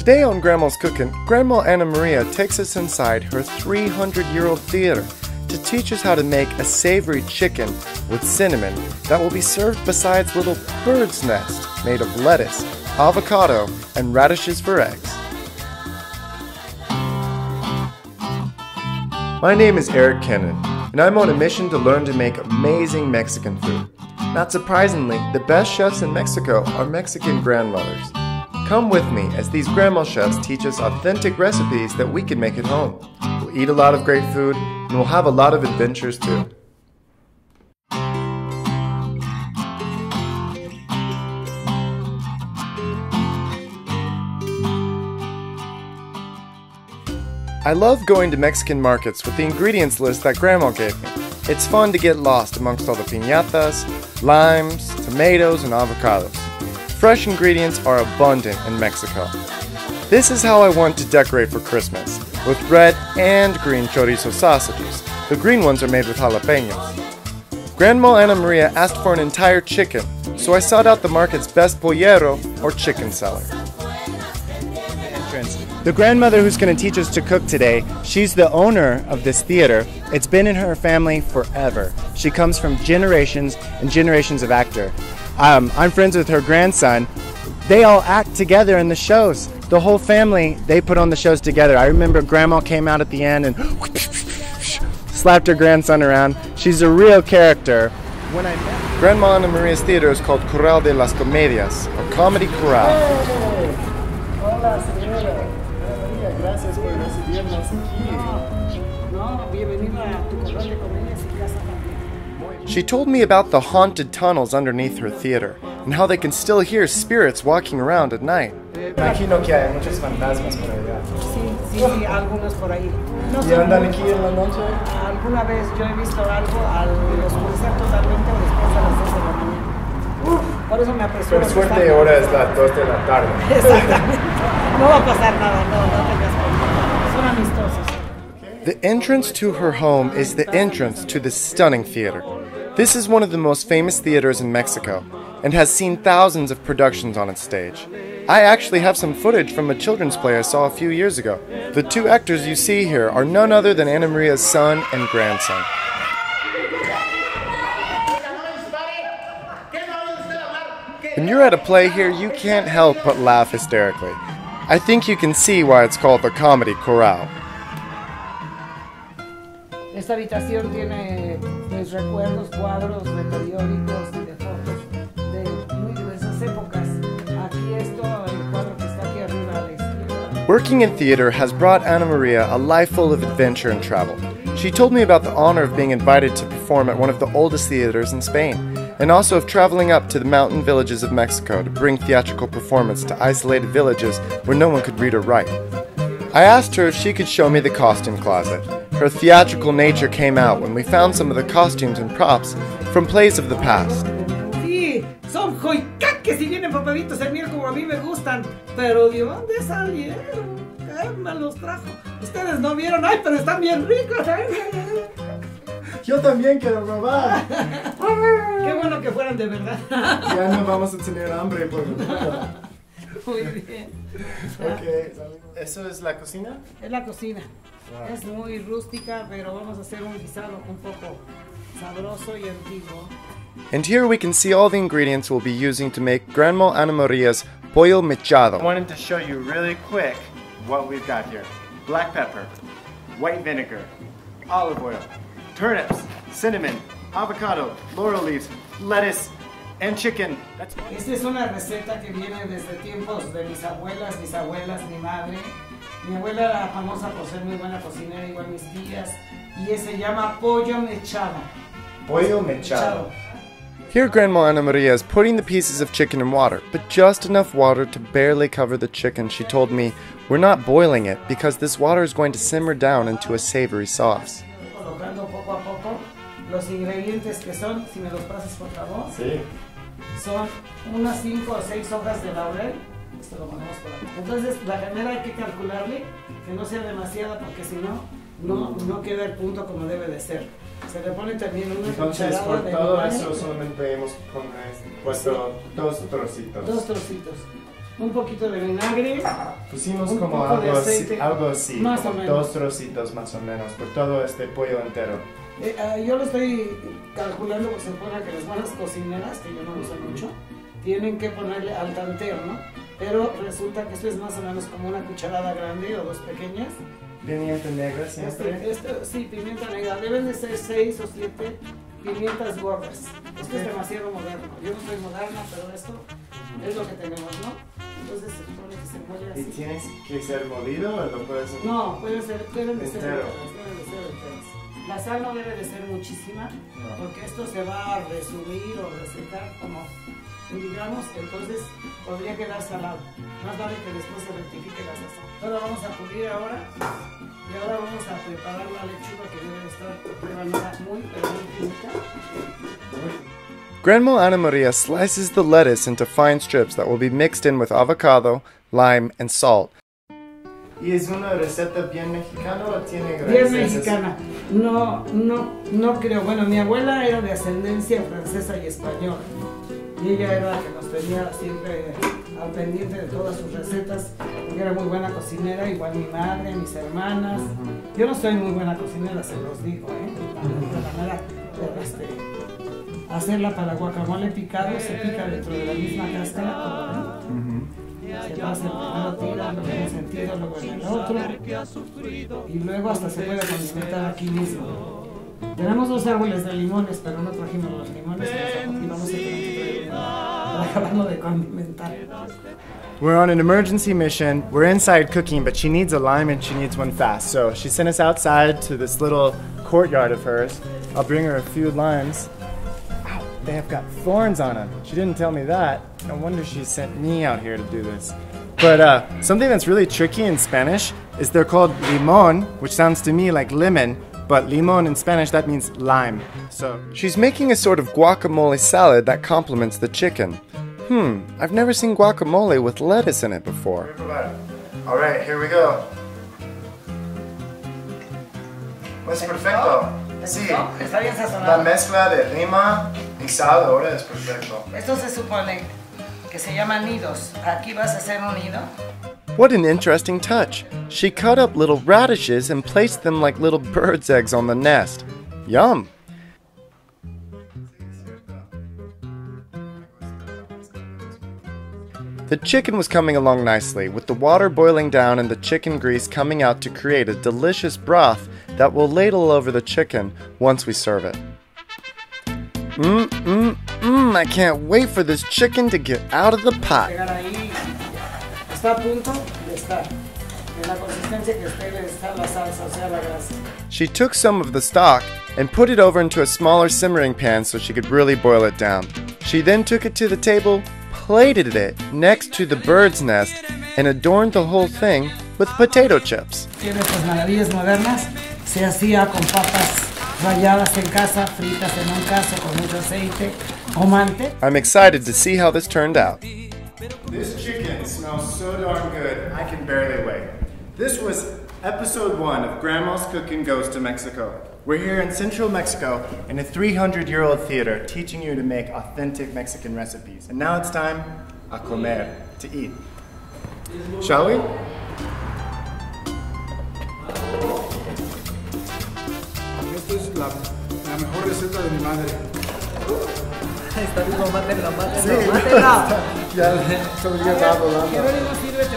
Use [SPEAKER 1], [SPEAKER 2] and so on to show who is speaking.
[SPEAKER 1] Today on Grandma's Cooking, Grandma Anna Maria takes us inside her 300-year-old theater to teach us how to make a savory chicken with cinnamon that will be served beside little bird's nest made of lettuce, avocado, and radishes for eggs. My name is Erik, and I'm on a mission to learn to make amazing Mexican food. Not surprisingly, the best chefs in Mexico are Mexican grandmothers. Come with me as these grandma chefs teach us authentic recipes that we can make at home. We'll eat a lot of great food, and we'll have a lot of adventures too. I love going to Mexican markets with the ingredients list that Grandma gave me. It's fun to get lost amongst all the piñatas, limes, tomatoes, and avocados. Fresh ingredients are abundant in Mexico. This is how I want to decorate for Christmas, with red and green chorizo sausages. The green ones are made with jalapenos. Grandma Anna Maria asked for an entire chicken, so I sought out the market's best pollero, or chicken seller. The grandmother who's going to teach us to cook today, she's the owner of this theater. It's been in her family forever. She comes from generations and generations of actors. I'm friends with her grandson. They all act together in the shows. The whole family, they put on the shows together. I remember Grandma came out at the end and slapped her grandson around. She's a real character. When I met Grandma Anna Maria's theater is called Corral de las Comedias, or Comedy Corral.
[SPEAKER 2] Hey. Hola, señora. Gracias por recibirnos aquí. No, bienvenida a tu Corral de Comedias y casa también.
[SPEAKER 1] She told me about the haunted tunnels underneath her theater and how they can still hear spirits walking around at night.
[SPEAKER 2] Imagino que hay muchos fantasmas por allá. Sí, algunos por ahí. ¿Y andan aquí en la noche? Alguna vez yo he visto algo al oscurecer totalmente después de las 2 de la mañana. Por eso me apresuro. Por suerte ahora es las 2 de la tarde. Exactamente. No va a pasar nada, no tengas cuidado. Son amistosos.
[SPEAKER 1] The entrance to her home is the entrance to this stunning theater. This is one of the most famous theaters in Mexico and has seen thousands of productions on its stage. I actually have some footage from a children's play I saw a few years ago. The two actors you see here are none other than Anna Maria's son and grandson. When you're at a play here, you can't help but laugh hysterically. I think you can see why it's called the Comedy Corral.
[SPEAKER 2] Esta habitación tiene recuerdos, cuadros de periódicos y de fotos de muy diversas épocas. Aquí esto, el cuadro que está aquí arriba a la izquierda.
[SPEAKER 1] Working in theater has brought Anna Maria a life full of adventure and travel. She told me about the honor of being invited to perform at one of the oldest theaters in Spain, and also of traveling up to the mountain villages of Mexico to bring theatrical performance to isolated villages where no one could read or write. I asked her if she could show me the costume closet. Her theatrical nature came out when we found some of the costumes and props from plays of the past.
[SPEAKER 2] Sí, son joycaques y vienen papelitos el miel como a mí me gustan, pero ¿de dónde salieron? ¿Quién me los trajo? Ustedes no vieron, ay, pero están bien ricos. Yo también quiero probar. Qué bueno que fueran de verdad. Ya no vamos a tener hambre por Muy bien.
[SPEAKER 1] Okay. ¿Eso es la cocina?
[SPEAKER 2] Es la cocina. Wow. Es muy rústica, pero vamos a hacer un guisado un poco sabroso y antiguo.
[SPEAKER 1] And here we can see all the ingredients we'll be using to make Grandma Anna Maria's pollo mechado. I wanted to show you really quick what we've got here. Black pepper, white vinegar, olive oil, turnips, cinnamon, avocado, laurel leaves, lettuce, and chicken.
[SPEAKER 2] Esta es una receta que viene desde tiempos de mis abuelas, mi madre. Mi abuela era famosa por ser muy buena cocinera, igual mis tías, y se llama pollo mechado.
[SPEAKER 1] Pollo mechado. Here Grandma Anna Maria is putting the pieces of chicken in water, but just enough water to barely cover the chicken. She told me, we're not boiling it because this water is going to simmer down into a savory sauce.
[SPEAKER 2] Colocando poco a poco los ingredientes que son, si me los pasas por favor. Sí. Son unas 5 o 6 hojas de laurel. Esto lo ponemos por aquí. Entonces la primera hay que calcularle que no sea demasiada porque si no, no queda el punto como debe de ser. Se le pone también una cucharada de
[SPEAKER 1] todo eso solamente hemos puesto 2 trocitos.
[SPEAKER 2] 2 trocitos. un poquito de vinagre.
[SPEAKER 1] Pusimos
[SPEAKER 2] un
[SPEAKER 1] como
[SPEAKER 2] poco de aceite,
[SPEAKER 1] algo así,
[SPEAKER 2] más o
[SPEAKER 1] como
[SPEAKER 2] menos.
[SPEAKER 1] 2 trocitos más o menos, por todo este pollo entero.
[SPEAKER 2] Yo lo estoy calculando porque se supone que las buenas cocineras, que yo no lo sé mucho, tienen que ponerle al tanteo, ¿no? Pero resulta que esto es más o menos como una cucharada grande o 2 pequeñas.
[SPEAKER 1] Pimienta negra siempre.
[SPEAKER 2] Sí, pimienta negra. Deben de ser 6 o 7 pimientas gordas. Esto es demasiado moderno. Yo no soy moderna, pero esto es lo que tenemos, ¿no? Entonces se supone que se muele así.
[SPEAKER 1] ¿Y tienes que ser molido o lo puedes hacer?
[SPEAKER 2] No, deben de ser
[SPEAKER 1] entero.
[SPEAKER 2] enteras. La sal no debe de ser muchísima, porque esto se va a resubir o resecar como, digamos, entonces podría quedar salado. Más vale que después se rectifique la sazón. Ahora vamos a pulir ahora, y ahora vamos a preparar la lechuga que debe estar rebanada muy, pero muy finita.
[SPEAKER 1] Grandma Ana Maria slices the lettuce into fine strips that will be mixed in with avocado, lime, and salt. ¿Y es una receta bien mexicana o tiene
[SPEAKER 2] bien mexicana? No creo. Bueno, mi abuela era de ascendencia francesa y española. Y ella era la que nos tenía siempre al pendiente de todas sus recetas, porque era muy buena cocinera, igual mi madre, mis hermanas. Yo no soy muy buena cocinera, se los digo, la manera de hacerla para guacamole picado, se pica dentro de la misma cáscara, se pasa el primero tira, luego en un sentido, luego en el otro, y luego hasta se puede condimentar aquí mismo. Tenemos 2 árboles de limones, pero no trajimos los limones, y vamos a tener para acabarlo de condimentar.
[SPEAKER 1] We're on an emergency mission. We're inside cooking, but she needs a lime and she needs one fast. So she sent us outside to this little courtyard of hers. I'll bring her a few limes. Ow, they have got thorns on them. She didn't tell me that. No wonder she sent me out here to do this. But something that's really tricky in Spanish is they're called limon, which sounds to me like lemon, but limon in Spanish, that means lime. So she's making a sort of guacamole salad that complements the chicken. I've never seen guacamole with lettuce in it before. All right, here we go. Pues perfecto. Sí,
[SPEAKER 2] está bien sazonado.
[SPEAKER 1] la mezcla de lima y sal ahora es perfecto.
[SPEAKER 2] Esto se supone que se llama nidos. Aquí vas a hacer un nido.
[SPEAKER 1] What an interesting touch. She cut up little radishes and placed them like little bird's eggs on the nest. Yum. The chicken was coming along nicely, with the water boiling down and the chicken grease coming out to create a delicious broth that will ladle over the chicken once we serve it. I can't wait for this chicken to get out of the pot.
[SPEAKER 2] Está a punto de estar en la consistencia que debe estar la salsa, o sea, la grasa.
[SPEAKER 1] She took some of the stock and put it over into a smaller simmering pan so she could really boil it down. She then took it to the table, plated it next to the bird's nest, and adorned the whole thing with potato chips.
[SPEAKER 2] Tiene estas maravillas modernas, se hacía con papas ralladas en casa, fritas en un caso con mucho aceite o mante.
[SPEAKER 1] I'm excited to see how this turned out. This chicken smells so darn good, I can barely wait. This was episode 1 of Grandma's Cooking Goes to Mexico. We're here in central Mexico in a 300-year-old theater teaching you to make authentic Mexican recipes. And now it's time a comer, to eat. Shall we?
[SPEAKER 3] Esta es la mejor receta de mi madre.
[SPEAKER 2] Está bien, mátela.
[SPEAKER 1] Ya, sobre ya estaba hablando.
[SPEAKER 2] Jerónimo, sírvete.